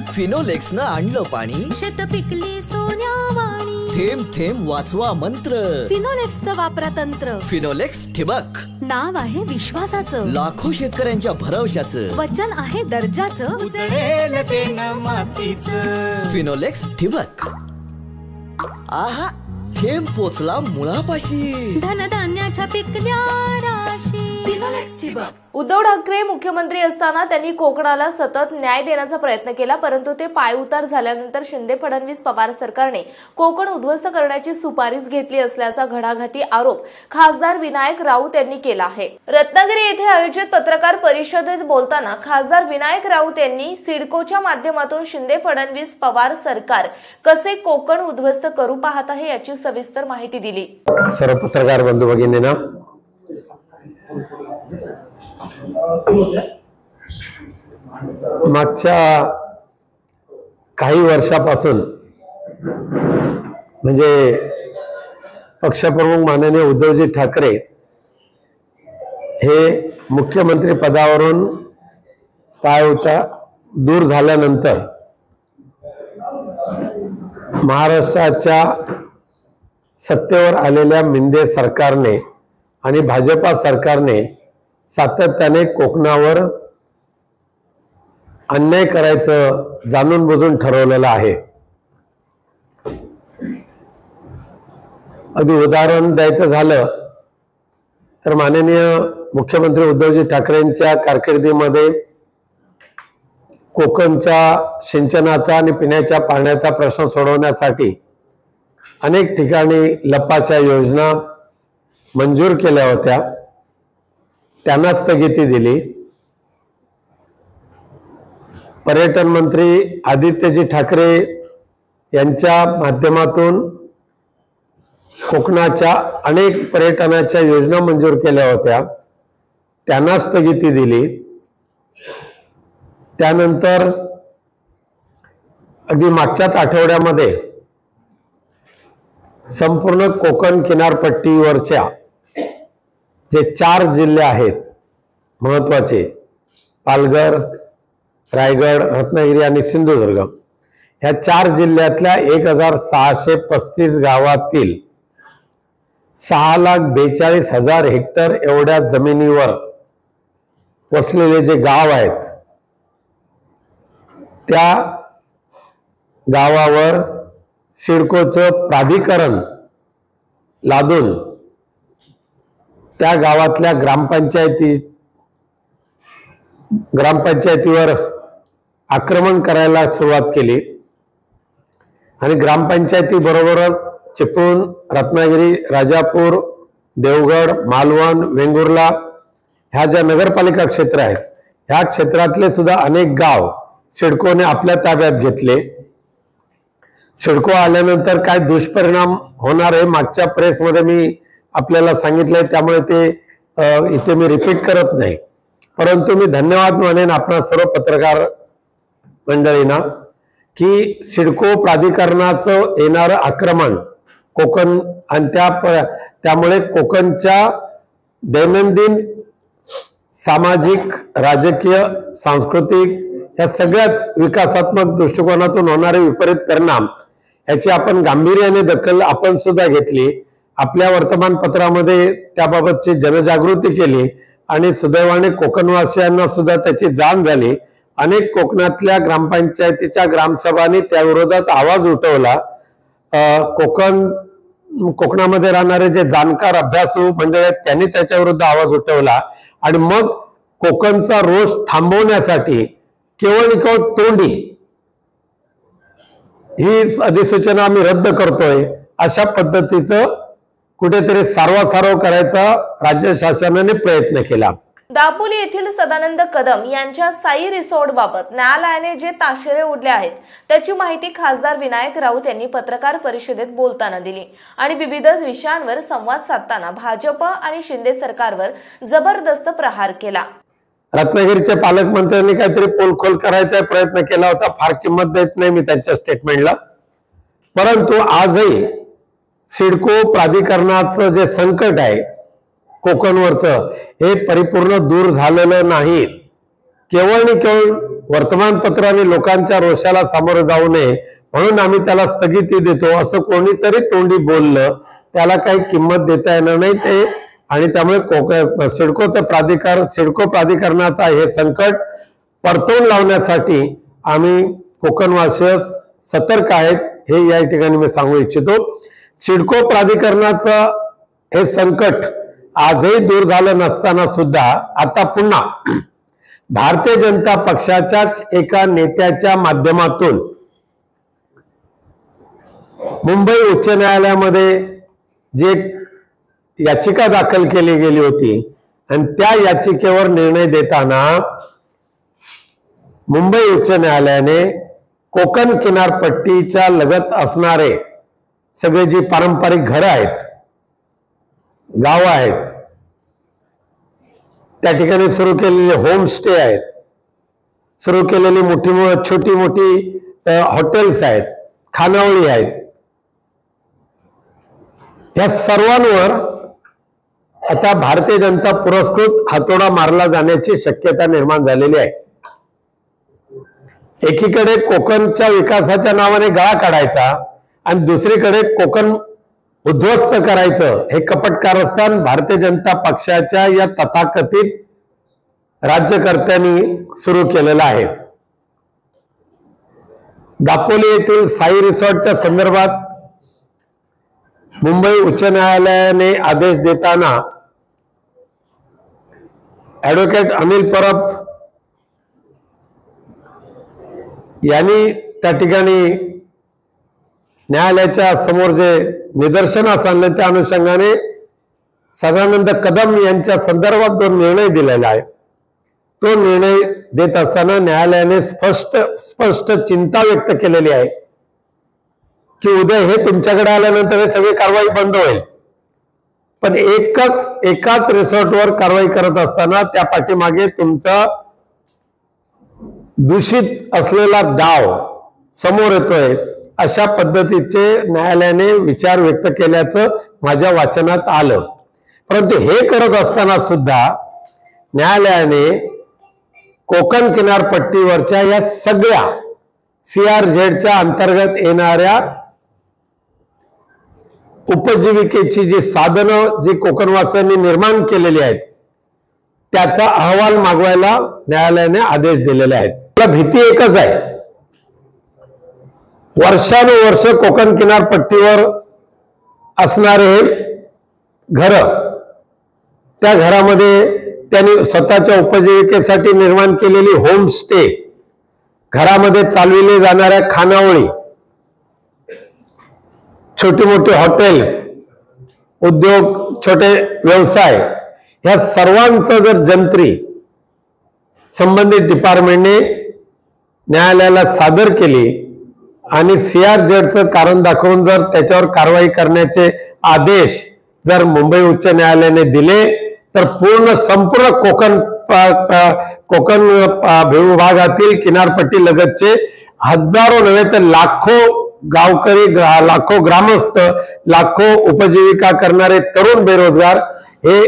फिनोलेक्सनं आणलं पाणी, शेत पिकली सोन्यावाणी. थेंब थेंब वाचवा मंत्र. फिनोलेक्सचं वापरा तंत्र. फिनोलेक्स ठिबक, नाव आहे विश्वासाचं, लाखो शेतकऱ्यांच्या भरवशाचं, वचन आहे दर्जाचं. उजळेल ते न मातीचं. फिनोलेक्स ठिबक. आहा, थेंब पोचला मुळापाशी. धनधान्याच्या पिकल्या राशी. फिनोलेक्स ठिबक. उद्धव ठाकरे मुख्यमंत्री असताना त्यांनी कोकणाला सतत न्याय देण्याचा प्रयत्न केला, परंतु ते पायउतार झाल्यानंतर शिंदे फडणवीस पवार सरकारने कोकण उद्ध्वस्त करण्याची सुपारीच घेतली असल्याचा घणाघाती आरोप खासदार विनायक राऊत यांनी केला आहे. रत्नागिरी येथे आयोजित पत्रकार परिषदेत बोलताना खासदार विनायक राऊत यांनी सिडकोच्या माध्यमातून शिंदे फडणवीस पवार सरकार कसे कोकण उद्ध्वस्त करू पाहत आहे याची सविस्तर माहिती दिली. सर्व पत्रकार बंधू भगिनींना मागच्या काही वर्षापासून म्हणजे पक्षप्रमुख माननीय उद्धवजी ठाकरे हे मुख्यमंत्री पदावरून पायउतार दूर झाल्यानंतर महाराष्ट्राच्या सत्तेवर आलेल्या शिंदे सरकारने आणि भाजपा सरकारने सातत्याने कोकणावर अन्याय करायचं जाणून बुजून ठरवलेलं आहे. अगदी उदाहरण द्यायचं झालं तर माननीय मुख्यमंत्री उद्धवजी ठाकरेंच्या कारकिर्दीमध्ये कोकणच्या सिंचनाचा आणि पिण्याच्या पाण्याचा प्रश्न सोडवण्यासाठी अनेक ठिकाणी लपाच्या योजना मंजूर केल्या होत्या, त्यांना स्थगिती दिली. पर्यटन मंत्री आदित्यजी ठाकरे यांच्या माध्यमातून कोकणाच्या अनेक पर्यटनाच्या योजना मंजूर केल्या होत्या, त्यांना स्थगिती दिली. त्यानंतर अगदी मागच्याच आठवड्यामध्ये संपूर्ण कोकण किनारपट्टीवरच्या जे 4 जिल्हे आहेत महत्वाचे, पालघर, रायगड, रत्नागिरी आणि सिंधुदुर्ग, ह्या 4 जिल्ह्यातल्या 1635 गावातील 6,42,000 हेक्टर एवढ्या जमिनीवर वसलेले जे गाव आहेत त्या गावावर सिडकोचं प्राधिकरण लादून त्या गावातल्या ग्रामपंचायतीवर आक्रमण करायला सुरुवात केली आणि ग्रामपंचायती बरोबरच चिपळूण, रत्नागिरी, राजापूर, देवगड, मालवण, वेंगुर्ला ह्या ज्या नगरपालिका क्षेत्र आहेत ह्या क्षेत्रातले सुद्धा अनेक गाव सिडकोने आपल्या ताब्यात घेतले. सिडको आल्यानंतर काय दुष्परिणाम होणार आहे मागच्या प्रेसमध्ये मी आपल्याला सांगितलंय, त्यामुळे ते इथे मी रिपीट करत नाही. परंतु मी धन्यवाद म्हणेन आपणा सर्व पत्रकार मंडळींना की सिडको प्राधिकरणाचं येणारं आक्रमण कोकण आणि त्यामुळे कोकणच्या दैनंदिन सामाजिक, राजकीय, सांस्कृतिक या सगळ्याच विकासात्मक दृष्टिकोनातून होणारे विपरीत परिणाम याची आपण गांभीर्याने दखल आपण सुद्धा घेतली. आपल्या वर्तमानपत्रामध्ये त्याबाबतची जनजागृती केली आणि सुदैवाने कोकणवासियांना सुद्धा त्याची जाण झाली. अनेक कोकणातल्या ग्रामपंचायतीच्या ग्रामसभांनी त्या विरोधात आवाज उठवला. कोकणामध्ये राहणारे जे जाणकार अभ्यासू मंडळ आहेत त्यांनी त्याच्या विरुद्ध आवाज उठवला आणि मग कोकणचा रोष थांबवण्यासाठी केवळ तोंडी ही अधिसूचना आम्ही रद्द करतोय अशा पद्धतीचं कुठेतरी सारवासारव करायचा राज्य शासनाने प्रयत्न केला. दापोली येथील सदानंद कदम यांच्या साई रिसॉर्ट बाबत न्यायालयाने जे ताशेरे ओढले आहेत त्याची माहिती खासदार विनायक राऊत यांनी पत्रकार परिषदेत बोलताना दिली आणि विविध विषयांवर संवाद साधताना भाजप आणि शिंदे सरकारवर जबरदस्त प्रहार केला. रत्नागिरीच्या पालकमंत्र्यांनी काहीतरी पोलखोल करायचा प्रयत्न केला होता. फार किंमत देत नाही मी त्यांच्या स्टेटमेंटला, परंतु आजही सिडको प्राधिकरणाचं जे संकट आहे कोकणवरचं हे परिपूर्ण दूर झालेलं नाही. केवळ आणि केवळ वर्तमानपत्राने लोकांच्या रोषाला सामोरं जाऊ नये म्हणून आम्ही त्याला स्थगिती देतो असं कोणीतरी तोंडी बोललं त्याला काही किंमत देता येणार नाही ते. आणि त्यामुळे सिडको प्राधिकरणाचा हे संकट परतवून लावण्यासाठी आम्ही कोकणवासीय सतर्क आहेत हे या ठिकाणी मी सांगू इच्छितो. सिडको प्राधिकरणाचं हे संकट आजही दूर झालं नसताना सुद्धा आता पुन्हा भारतीय जनता पक्षाच्याच एका नेत्याच्या माध्यमातून मुंबई उच्च न्यायालयामध्ये जी एक याचिका दाखल केली गेली होती आणि त्या याचिकेवर निर्णय देताना मुंबई उच्च न्यायालयाने कोकण किनारपट्टीच्या लगत असणारे सगळे जी पारंपरिक घरं आहेत, गाव आहेत, त्या ठिकाणी सुरू केलेले होमस्टे आहेत, सुरू केलेली छोटी मोठी हॉटेल्स आहेत, खानावळी आहेत, या सर्वांवर आता भारतीय जनता पुरस्कृत हातोडा मारला जाण्याची शक्यता निर्माण झालेली आहे. एकीकडे कोकणच्या विकासाच्या नावाने गळा काढायचा आणि दुसरीकडे कोकण उद्ध्वस्त करायचं हे कपट कारस्थान भारतीय जनता पक्षाच्या या तथाकथित राज्यकर्त्यांनी सुरू केलेलं आहे. दापोली येथील साई रिसॉर्टच्या संदर्भात मुंबई उच्च न्यायालयाने आदेश देताना ॲडव्होकेट अनिल परब यांनी त्या ठिकाणी न्यायालयाच्या समोर जे निदर्शनास आणलं त्या अनुषंगाने सदानंद कदम यांच्या संदर्भात जो निर्णय दिलेला आहे तो निर्णय देत असताना न्यायालयाने स्पष्ट चिंता व्यक्त केलेली आहे की उद्या हे तुमच्याकडे आल्यानंतर हे सगळी कारवाई बंद होईल. पण एकाच रिसॉर्टवर कारवाई करत असताना त्या पाठीमागे तुमचा दूषित असलेला डाव समोर येतोय अशा पद्धतीचे न्यायालयाने विचार व्यक्त केल्याचं माझ्या वाचनात आलं. परंतु हे करत असताना सुद्धा न्यायालयाने कोकण किनारपट्टीवरच्या या सगळ्या CRZ अंतर्गत येणाऱ्या उपजीविकेची जी साधनं जी कोकणवासियांनी निर्माण केलेली आहेत त्याचा अहवाल मागवायला न्यायालयाने आदेश दिलेले आहेत. मला भीती एकच आहे, वर्षानुवर्ष कोकण किनारपट्टीवर असणारे हे घर, त्या घरामध्ये त्यांनी स्वतःच्या उपजीविकेसाठी निर्माण केलेली होमस्टे, घरामध्ये चालविले जाणाऱ्या खानावळी, छोटी मोठी हॉटेल्स, उद्योग, छोटे व्यवसाय, ह्या सर्वांचं जर जंत्री संबंधित डिपार्टमेंटने न्यायालयाला सादर केली आणि CRZचं कारण दाखवून जर त्याच्यावर कारवाई करण्याचे आदेश जर मुंबई उच्च न्यायालयाने दिले तर संपूर्ण कोकण विभागातील किनारपट्टी लगतचे हजारो नव्हे तर लाखो गावकरी, लाखो ग्रामस्थ, लाखो उपजीविका करणारे तरुण बेरोजगार हे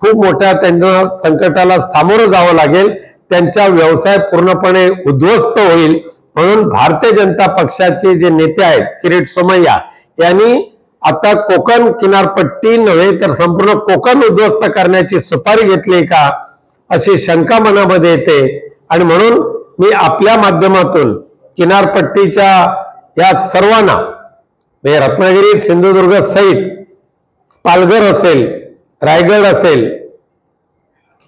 खूप मोठ्या त्यांच्या संकटाला सामोरं जावं लागेल. त्यांचा व्यवसाय पूर्णपणे उद्ध्वस्त होईल. म्हणून भारतीय जनता पक्षाचे जे नेते आहेत किरीट सोमय्या यांनी आता कोकण किनारपट्टी नव्हे तर संपूर्ण कोकण उद्ध्वस्त करण्याची सुपारी घेतली का अशी शंका मनामध्ये येते. आणि म्हणून मी आपल्या माध्यमातून किनारपट्टीच्या या सर्वांना म्हणजे रत्नागिरी, सिंधुदुर्ग सहित पालघर असेल, रायगड असेल,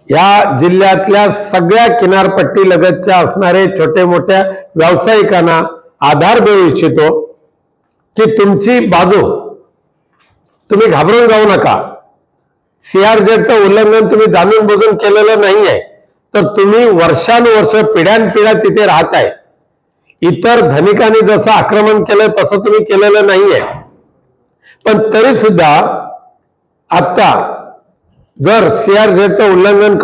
या जिल्ह्यातल्या सगळ्या किनारपट्टी लगतच्या असणारे छोटे मोठ्या व्यावसायिकांना आधार देऊ इच्छितो की तुमची बाजू तुम्ही घाबरून जाऊ नका. CRZचं उल्लंघन तुम्ही जाणून बुजून केलेलं नाहीये तर तुम्ही वर्षानुवर्ष पिढ्यानपिढ्या तिथे राहताय. इतर धनिकांनी जसं आक्रमण केलं तसं तुम्ही केलेलं नाहीये. पण तरी सुद्धा आता जर CRZचं उल्लंघन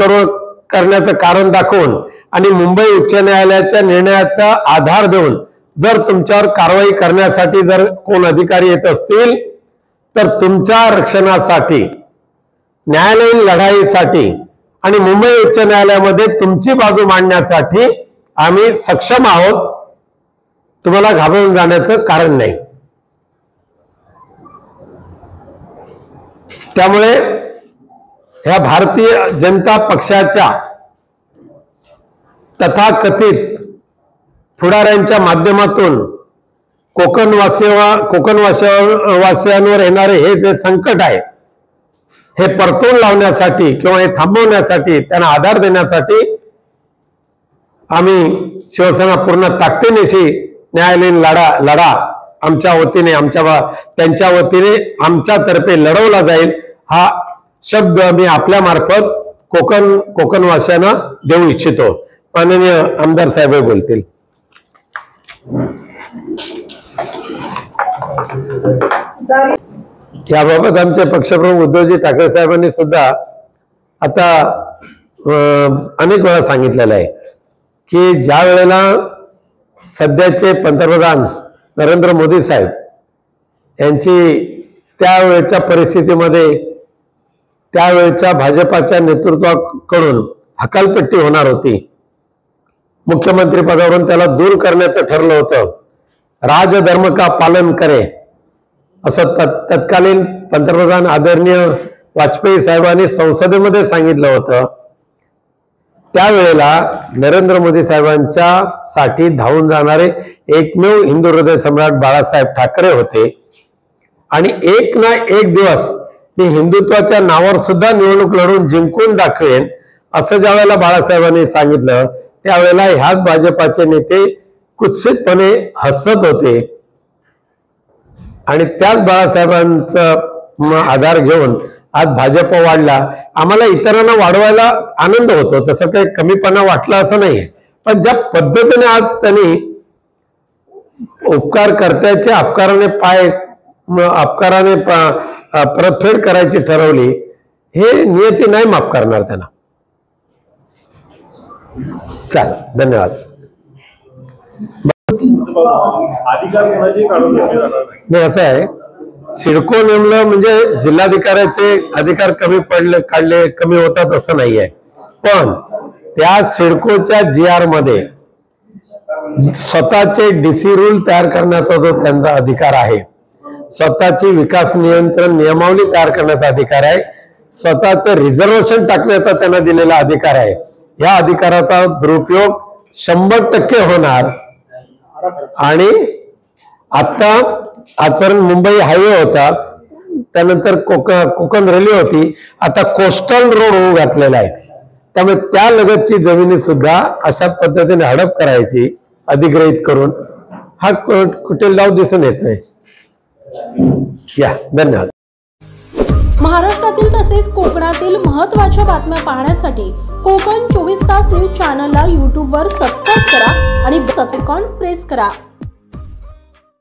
करण्याचं कारण दाखवून आणि मुंबई उच्च न्यायालयाच्या निर्णयाचा आधार देऊन जर तुमच्यावर कारवाई करण्यासाठी जर कोण अधिकारी येत असतील तर तुमच्या रक्षणासाठी, न्यायालयीन लढाईसाठी आणि मुंबई उच्च न्यायालयामध्ये तुमची बाजू मांडण्यासाठी आम्ही सक्षम आहोत. तुम्हाला घाबरून जाण्याचं कारण नाही. त्यामुळे ह्या भारतीय जनता पक्षाच्या तथाकथित पुढाऱ्यांच्या माध्यमातून कोकणवासियांवर येणारे हे जे संकट आहे हे परतून लावण्यासाठी किंवा हे थांबवण्यासाठी, त्यांना आधार देण्यासाठी आम्ही शिवसेना पूर्ण ताकदीनिशी न्यायालयीन लढा आमच्या वतीने, त्यांच्या वतीने आमच्यातर्फे लढवला जाईल. हा शब्द मी आपल्या मार्फत कोकणवासियांना देऊ इच्छितो. माननीय आमदार साहेब बोलतील. याबाबत आमचे पक्षप्रमुख उद्धवजी ठाकरे साहेबांनी सुद्धा आता अनेक वेळा सांगितलेलं आहे की ज्या वेळेला सध्याचे पंतप्रधान नरेंद्र मोदी साहेब यांची त्यावेळच्या परिस्थितीमध्ये त्यावेळच्या भाजपाच्या नेतृत्वाकडून हकालपट्टी होणार होती. मुख्यमंत्री पदावरून त्याला दूर करण्याचं ठरलं होतं. राजधर्म का पालन करे असं तत्कालीन पंतप्रधान आदरणीय वाजपेयी साहेबांनी संसदेमध्ये सांगितलं होतं. त्यावेळेला नरेंद्र मोदी साहेबांच्या साठी धावून जाणारे एकमेव हिंदू हृदय सम्राट बाळासाहेब ठाकरे होते. आणि एक ना एक दिवस मी हिंदुत्वाच्या नावावर सुद्धा निवडणूक लढून जिंकून दाखवेन असं ज्या वेळेला बाळासाहेबांनी सांगितलं त्यावेळेला ह्याच भाजपाचे नेते कुत्सितपणे हसत होते. आणि त्याच बाळासाहेबांचा आधार घेऊन आज भाजप वाढला. आम्हाला इतरांना वाढवायला आनंद होतो, तसं काही कमीपणा वाटला असं नाहीये. पण ज्या पद्धतीने आज त्यांनी उपकारकर्त्याचे अपकाराने परतफेड करायची ठरवली, हे नियती नाही माफ करणार त्यांना. चालेल, धन्यवाद. नाही, असं आहे, सिडको नेमलं म्हणजे जिल्हाधिकाऱ्याचे अधिकार कमी होतात असं नाहीये. पण त्या सिडकोच्या GR मध्ये स्वतःचे DC रूल तयार करण्याचा जो त्यांचा अधिकार आहे, स्वतःची विकास नियंत्रण नियमावली तयार करण्याचा अधिकार आहे, स्वतःचं रिझर्वेशन टाकण्याचा त्यांना दिलेला अधिकार आहे. या अधिकाराचा दुरुपयोग 100% होणार. आणि आता आजपर्यंत मुंबई हायवे होता, त्यानंतर कोकण रेल्वे होती, आता कोस्टल रोड होऊ घातलेला आहे. त्यामुळे त्या लगतची जमिनी सुद्धा अशा पद्धतीने हडप करायची अधिग्रहित करून, हा कुठे डाव दिसून येतोय. या, धन्यवाद. महाराष्ट्रातील तसेच कोकणातील महत्त्वाच्या बातम्या पाहण्यासाठी कोकण 24 तास न्यूज चॅनलला YouTube वर सबस्क्राईब करा आणि बेल आयकॉन प्रेस करा.